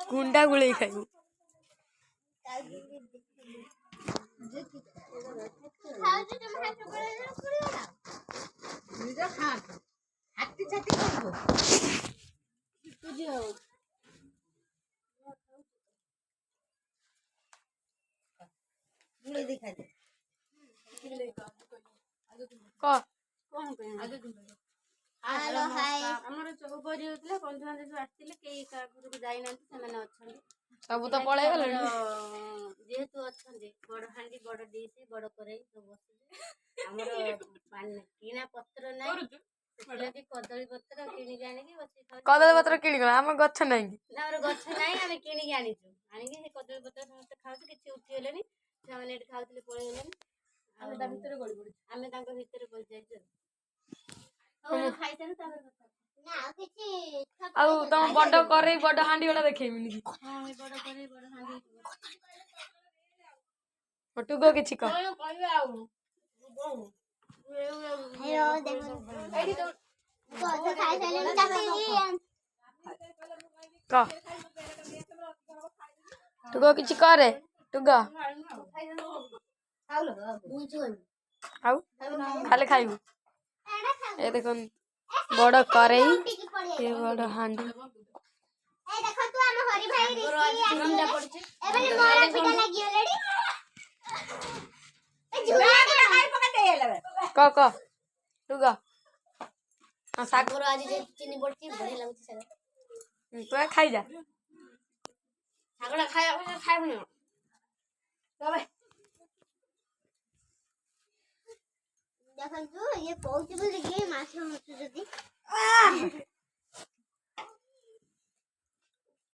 ଗୁଣ୍ଡା ଗୁଳେଇ ଖାଇବୁ। ଆମର ଚଉପରି ହଉଥିଲା ବନ୍ଧୁବାନ୍ଧବ ସବୁ ଆସିଥିଲେ କେହି କାହା ଘରକୁ ଯାଇନାହାନ୍ତି ସେମାନେ ଅଛନ୍ତି ସବୁ ତ ପଳେଇ ଗଲେଣି ଯେହେତୁ ଅଛନ୍ତି ବଡ ହାଣ୍ଡି ବଡ ଡିସ୍ ବଡ କରେଇ ସବୁ ବସିଲେ ଆମର କିଣା ପତ୍ର ନାହିଁ ସେଥିଲାଗି କଦଳୀ ପତ୍ର କିଣିକି ଆଣିକି ବସିକି ଖାଉଛୁ। କଦଳୀ ପତ୍ର କିଣିକି ଆମ ଗଛ ନାହିଁ ଆମର ଗଛ ନାହିଁ ଆମେ କିଣିକି ଆଣିଛୁ ଆଣିକି ସେ କଦଳୀ ପତ୍ର ସମସ୍ତେ ଖାଉଛୁ କିଛି ଉଠିଗଲେଣି ଛୁଆମାନେ ଏଠି ଖାଉଥିଲେ ପଳେଇଗଲେଣି ଆମେ ତା ଭିତରେ ଗଳି ପଡିଛୁ ଆମେ ତାଙ୍କ ଭିତରେ ପଶି ଯାଇଛୁ ଖାଇସାରୁ ତାପରେ ଆଉ ତମ ବଡ କରେଇ ବଡ ହାଣ୍ଡି ଗୁଡା ଦେଖେଇବିନି ବଡ କରେଇ ବଡ ହାଣ୍ଡି ଟୁଗ କିଛି କହ ଟୁଗ କିଛି କରେ ଟୁଗ ଆଉ ଖାଲି ଖାଇବୁ ଏ ଦେଖନ୍ତୁ ବଡ କରେଇ ଏ ବଡ ହାଣ୍ଡି କ ଟୁଗ ଶାଗର ଆଜି ଚିନି ପଡିଛି ବଢିଆ ଲାଗୁଛି ଶାଗ ତୁ ଖାଇଯା ଶାଗଟା ଖାଇବୁନି ଦେଖନ୍ତୁ ଇଏ କହୁଛି ବୋଲି ମାଛ ଯଦି